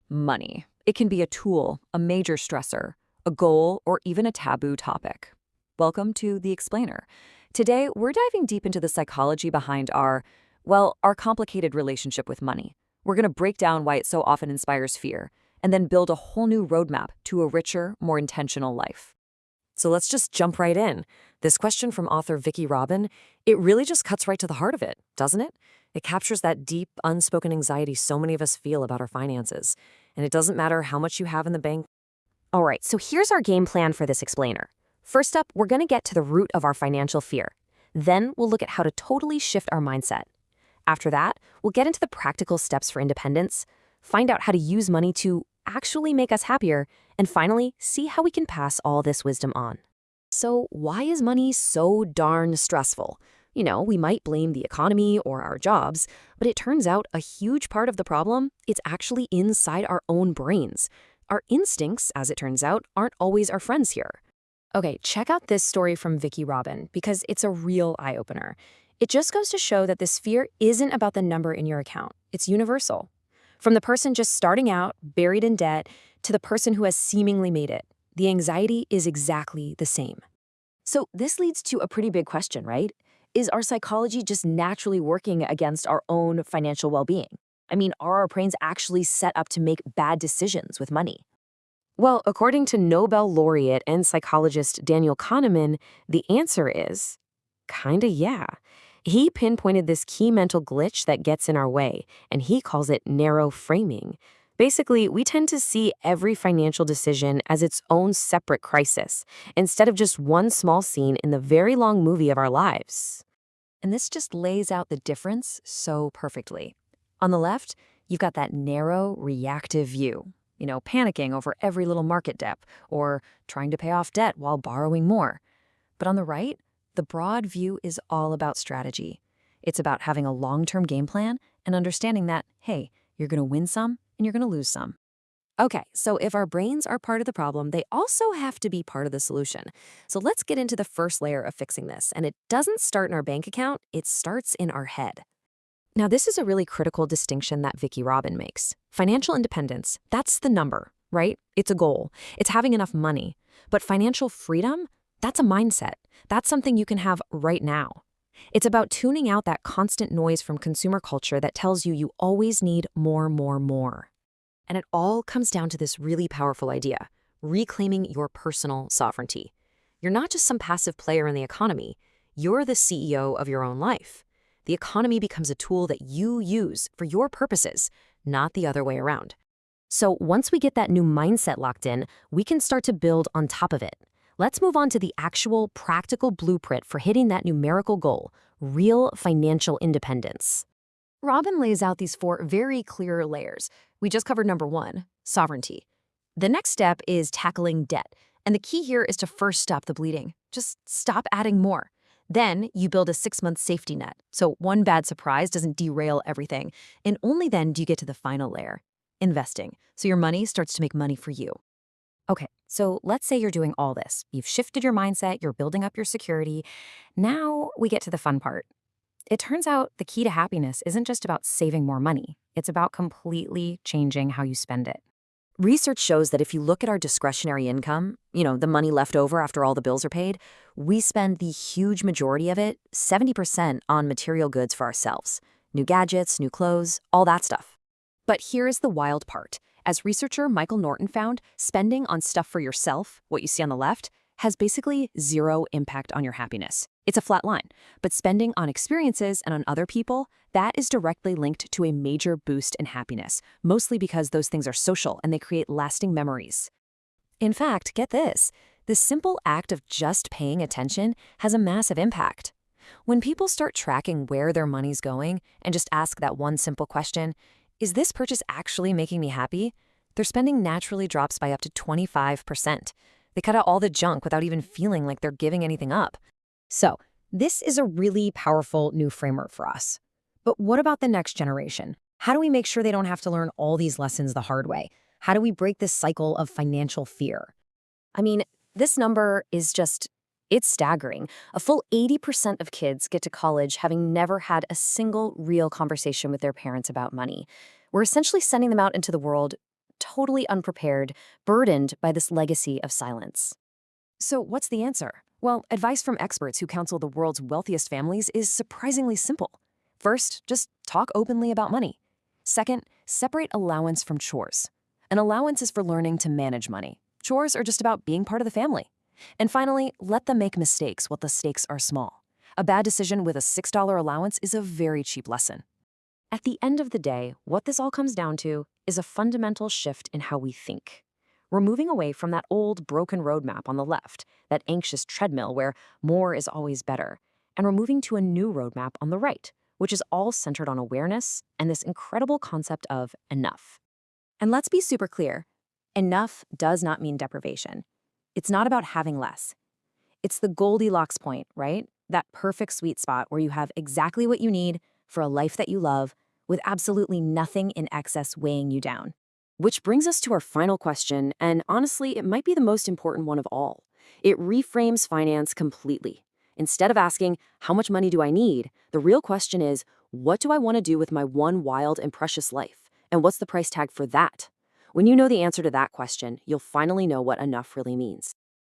Money. It can be a tool, a major stressor, a goal, or even a taboo topic. Welcome to The Explainer. Today, we're diving deep into the psychology behind our complicated relationship with money. We're going to break down why it so often inspires fear, and then build a whole new roadmap to a richer, more intentional life. So let's just jump right in. This question from author Vicki Robin, it really just cuts right to the heart of it, doesn't it? It captures that deep, unspoken anxiety so many of us feel about our finances. And it doesn't matter how much you have in the bank. All right, so here's our game plan for this explainer. First up, we're going to get to the root of our financial fear. Then we'll look at how to totally shift our mindset. After that, we'll get into the practical steps for independence, find out how to use money to actually make us happier, and finally, see how we can pass all this wisdom on. So why is money so darn stressful? We might blame the economy or our jobs, but it turns out a huge part of the problem, it's actually inside our own brains. Our instincts, as it turns out, aren't always our friends here. Okay, check out this story from Vicki Robin, because it's a real eye-opener. It just goes to show that this fear isn't about the number in your account. It's universal. From the person just starting out, buried in debt, to the person who has seemingly made it, the anxiety is exactly the same. So this leads to a pretty big question, right? Is our psychology just naturally working against our own financial well-being? I mean, are our brains actually set up to make bad decisions with money? Well, according to Nobel laureate and psychologist Daniel Kahneman, the answer is kinda yeah. He pinpointed this key mental glitch that gets in our way, and he calls it narrow framing. Basically, we tend to see every financial decision as its own separate crisis, instead of just one small scene in the very long movie of our lives. And this just lays out the difference so perfectly. On the left, you've got that narrow, reactive view. Panicking over every little market dip, or trying to pay off debt while borrowing more. But on the right, the broad view is all about strategy. It's about having a long-term game plan and understanding that, hey, you're going to win some and you're going to lose some. Okay, so if our brains are part of the problem, they also have to be part of the solution. So let's get into the first layer of fixing this. And it doesn't start in our bank account, it starts in our head. Now, this is a really critical distinction that Vicki Robin makes. Financial independence, that's the number, right? It's a goal. It's having enough money. But financial freedom, that's a mindset. That's something you can have right now. It's about tuning out that constant noise from consumer culture that tells you always need more, more, more. And it all comes down to this really powerful idea, reclaiming your personal sovereignty. You're not just some passive player in the economy. You're the CEO of your own life. The economy becomes a tool that you use for your purposes, not the other way around. So once we get that new mindset locked in, we can start to build on top of it. Let's move on to the actual practical blueprint for hitting that numerical goal, real financial independence. Robin lays out these 4 very clear layers. We just covered number 1, sovereignty. The next step is tackling debt. And the key here is to first stop the bleeding. Just stop adding more. Then you build a 6-month safety net, so one bad surprise doesn't derail everything. And only then do you get to the final layer, investing, so your money starts to make money for you. Okay, so let's say you're doing all this. You've shifted your mindset, you're building up your security. Now we get to the fun part. It turns out the key to happiness isn't just about saving more money. It's about completely changing how you spend it. Research shows that if you look at our discretionary income, the money left over after all the bills are paid, we spend the huge majority of it, 70%, on material goods for ourselves. New gadgets, new clothes, all that stuff. But here's the wild part. As researcher Michael Norton found, spending on stuff for yourself, what you see on the left, has basically zero impact on your happiness. It's a flat line. But spending on experiences and on other people, that is directly linked to a major boost in happiness, mostly because those things are social and they create lasting memories. In fact, get this, the simple act of just paying attention has a massive impact. When people start tracking where their money's going and just ask that one simple question, is this purchase actually making me happy? Their spending naturally drops by up to 25%. They cut out all the junk without even feeling like they're giving anything up. So, this is a really powerful new framework for us. But what about the next generation? How do we make sure they don't have to learn all these lessons the hard way? How do we break this cycle of financial fear? I mean, this number is it's staggering. A full 80% of kids get to college having never had a single real conversation with their parents about money. We're essentially sending them out into the world totally unprepared, burdened by this legacy of silence. So, what's the answer? Well, advice from experts who counsel the world's wealthiest families is surprisingly simple. First, just talk openly about money. Second, separate allowance from chores. An allowance is for learning to manage money. Chores are just about being part of the family. And finally, let them make mistakes while the stakes are small. A bad decision with a $6 allowance is a very cheap lesson. At the end of the day, what this all comes down to is a fundamental shift in how we think. We're moving away from that old broken roadmap on the left, that anxious treadmill where more is always better, and we're moving to a new roadmap on the right, which is all centered on awareness and this incredible concept of enough. And let's be super clear. Enough does not mean deprivation. It's not about having less. It's the Goldilocks point, right? That perfect sweet spot where you have exactly what you need for a life that you love with absolutely nothing in excess weighing you down. Which brings us to our final question, and honestly, it might be the most important one of all. It reframes finance completely. Instead of asking, how much money do I need? The real question is, what do I want to do with my one wild and precious life? And what's the price tag for that? When you know the answer to that question, you'll finally know what enough really means.